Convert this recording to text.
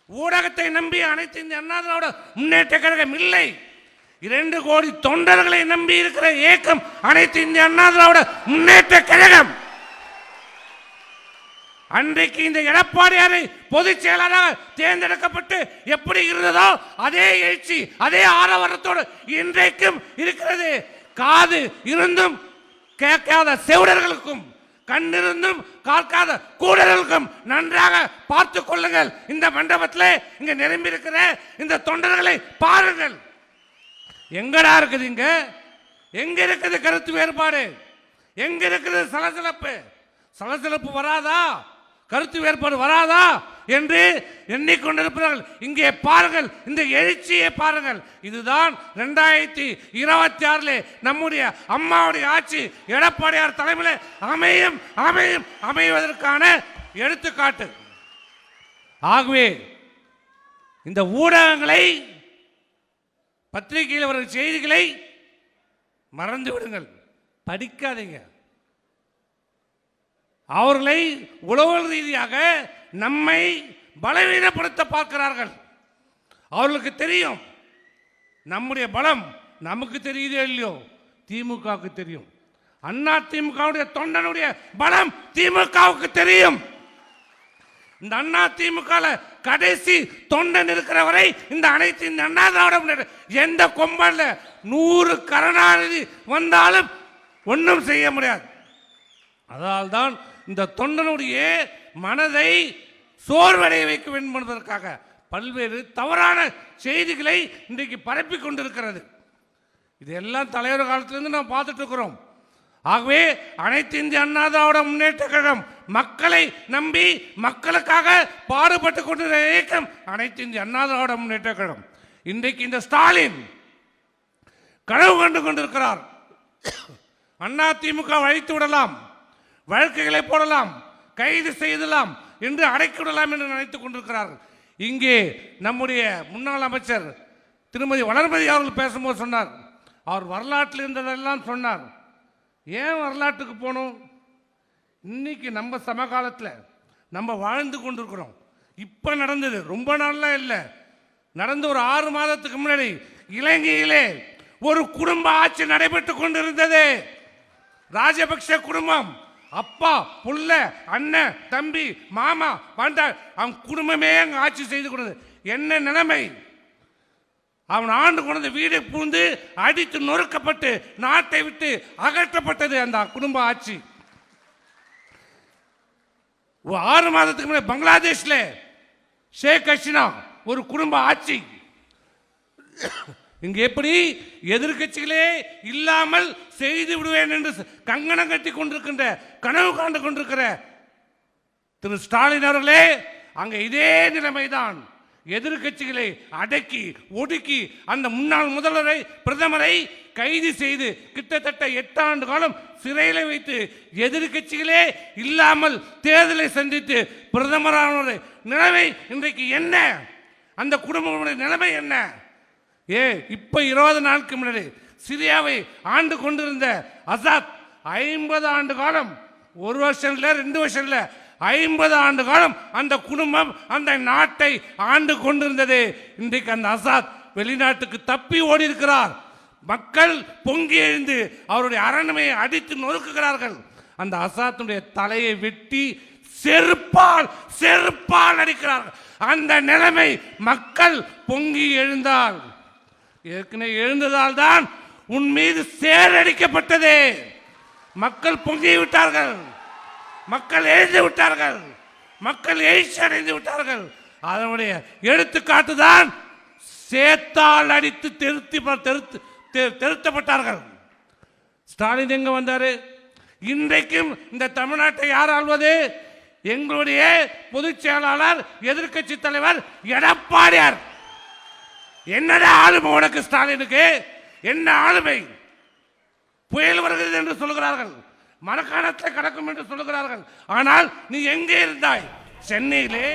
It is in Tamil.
ஊடகத்தை நம்பி அனைத்து இந்திய அண்ணா திராவிட முன்னேற்ற கழகம் இல்லை. 2 கோடி தொண்டர்களை நம்பி இருக்கிற இயக்கம் அனைத்து இந்திய அண்ணா திராவிட முன்னேற்ற கழகம். அன்றைக்கு இந்த எடப்பாடியாரை பொதுச் செயலாளராக தேர்ந்தெடுக்கப்பட்டு எப்படி இருந்ததோ அதே எழுச்சி அதே ஆரவாரத்தோடு இன்றைக்கும் இருக்கிறது. காது இருந்தும் கேட்காத செவிடர்களுக்கும் கண்ணிருந்தும் காக்காத கூடர்களுக்கும் நன்றாக பார்த்து கொள்ளுங்கள். இந்த மண்டபத்தில் இங்க நிரம்பி இருக்கிற இந்த தொண்டர்களை பாருங்கள். எங்கடா இருக்குது இங்க? எங்க இருக்குது கருத்து வேறுபாடு? எங்க இருக்குது சலசலப்பு? சலசலப்பு வராதா? கருத்து வேறுபாடு வராதா என்று எண்ணிக்கொண்டிருப்பார்கள். இங்கே பாருங்கள், இந்த எழுச்சியை பாருங்கள். இதுதான் 2026 நம்முடைய அம்மாவுடைய ஆட்சி எடப்பாடியார் தலைமையில் அமைவதற்கான எடுத்துக்காட்டு. ஆகவே இந்த ஊடகங்களை, பத்திரிகையில் வரும் செய்திகளை மறந்து விடுங்கள், படிக்காதீங்க. அவர்களை உளவியல் ரீதியாக நம்மை பலவீனப்படுத்த பார்க்கிறார்கள். அவர்களுக்கு தெரியும் நம்முடைய பலம் நமக்கு தெரியுதோ இல்லையோ, திமுகவுக்கு தெரியும். அண்ணா திமுகவுடைய தொண்டனுடைய பலம் திமுகவுக்கு தெரியும். இந்த அண்ணா திமுக கடைசி தொண்டன் இருக்கிற வரை இந்த அனைத்து இந்த அண்ணா திராவிட எந்த கொம்பல்ல 100 கருணாநிதி வந்தாலும் ஒன்றும் செய்ய முடியாது. அதனால்தான் இந்த தொண்டனுடைய மனதை சோர்வடைய வைக்க வேண்டும் என்பதற்காக பல்வேறு தவறான செய்திகளை இன்றைக்கு பரப்பி கொண்டிருக்கிறது. இதெல்லாம் தலைவர் காலத்திலிருந்து நாம் பார்த்துட்டு இருக்கிறோம். ஆகவே அனைத்து இந்திய அண்ணா திராவிட முன்னேற்ற கழகம் மக்களை நம்பி மக்களுக்காக பாடுபட்டு கொண்டிருக்கிற இயக்கம் அனைத்து இந்திய அண்ணா திராவிட முன்னேற்ற கழகம். இன்றைக்கு இந்த ஸ்டாலின் கனவு கண்டு கொண்டிருக்கிறார். அண்ணா திமுக அழைத்து விடலாம், வழக்குகளை போடலாம், கைது செய்தலாம் என்று அடைக்கிவிடலாம் என்று நினைத்துக் கொண்டிருக்கிறார்கள். இங்கே நம்முடைய முன்னாள் அமைச்சர் திருமதி வளர்மதி அவர்கள் பேசும்போது சொன்னார், அவர் வரலாற்றில் இருந்ததெல்லாம் சொன்னார். ஏன் வரலாற்றுக்கு போகணும்? இன்னைக்கு நம்ம சமகாலத்தில் நம்ம வாழ்ந்து கொண்டிருக்கிறோம். இப்போ நடந்தது ரொம்ப நாள்லாம் இல்லை, நடந்து ஒரு 6 மாதத்துக்கு முன்னாடி இலங்கையிலே ஒரு குடும்ப ஆட்சி நடைபெற்று கொண்டிருந்தது. ராஜபக்ஷ குடும்பம், அப்பா புள்ள அண்ணன் தம்பி மாமா வந்தார், அவன் குடும்பமே அங்கே ஆட்சி செய்து கொண்டது. என்ன நிலைமை? அவன் ஆண்டு கொண்டு வீடு பூந்து அடித்து நொறுக்கப்பட்டு நாட்டை விட்டு அகற்றப்பட்டது அந்த குடும்ப ஆட்சி. 6 மாதத்துக்கு முன்னாடி பங்களாதேஷ்ல ஷேக் ஹசீனா ஒரு குடும்ப ஆட்சி. இங்கு எப்படி எதிர்கட்சிகளே இல்லாமல் செய்து விடுவேன் என்று கங்கணம் கட்டி கொண்டிருக்கின்ற கனவு காண்டு கொண்டிருக்கிற திரு ஸ்டாலின் அவர்களே, அங்க இதே நிலைமைதான். எதிர்கட்சிகளை அடக்கி ஒடுக்கி அந்த முன்னாள் முதல்வரை பிரதமரை கைது செய்து கிட்டத்தட்ட 8 ஆண்டு காலம் சிறையில் வைத்து எதிர்கட்சிகளே இல்லாமல் தேர்தலை சந்தித்து பிரதமரான நிலைமை இன்றைக்கு என்ன? அந்த குடும்பங்களுடைய நிலைமை என்ன? இப்ப 20 நாளுக்கு முன்னாடி சிரியாவை ஆண்டு கொண்டிருந்த அசாத் 50 ஆண்டு காலம், 1 வருஷம் இல்லை 2 வருஷம் இல்லை, 50 ஆண்டு காலம் அந்த குடும்பம் அந்த நாட்டை ஆண்டு கொண்டிருந்தது. இன்றைக்கு அந்த அசாத் வெளிநாட்டுக்கு தப்பி ஓடி இருக்கிறார். மக்கள் பொங்கி எழுந்து அவருடைய அரண்மையை அடித்து நொறுக்குகிறார்கள். அந்த அசாத்துடைய தலையை வெட்டி செருப்பால் அடிக்கிறார்கள். அந்த நிலைமை மக்கள் பொங்கி எழுந்தால், ஏற்கனவே எழுந்ததால் தான் உன் மீது சேரடிக்கப்பட்டது. மக்கள் பொங்கி விட்டார்கள், மக்கள் எழுந்து விட்டார்கள், மக்கள் எழுச்சி அடைந்து விட்டார்கள். அதனுடைய எடுத்துக்காட்டு தான் சேத்தால் அடித்து திருத்தப்பட்டார்கள். ஸ்டாலின் எங்க வந்தாரு? இன்றைக்கும் இந்த தமிழ்நாட்டை யார் ஆள்வது? எங்களுடைய பொதுச் செயலாளர் எதிர்கட்சி தலைவர் எடப்பாடியார். என்னடா ஆளுமை உனக்கு ஸ்டாலினுக்கு? என்ன ஆளுமை? புயல் வருகிறது என்று சொல்கிறார்கள், மரக்காணத்தை கடக்கும் என்று சொல்கிறார்கள். ஆனால் நீ எங்கே இருந்தாய்? சென்னையிலே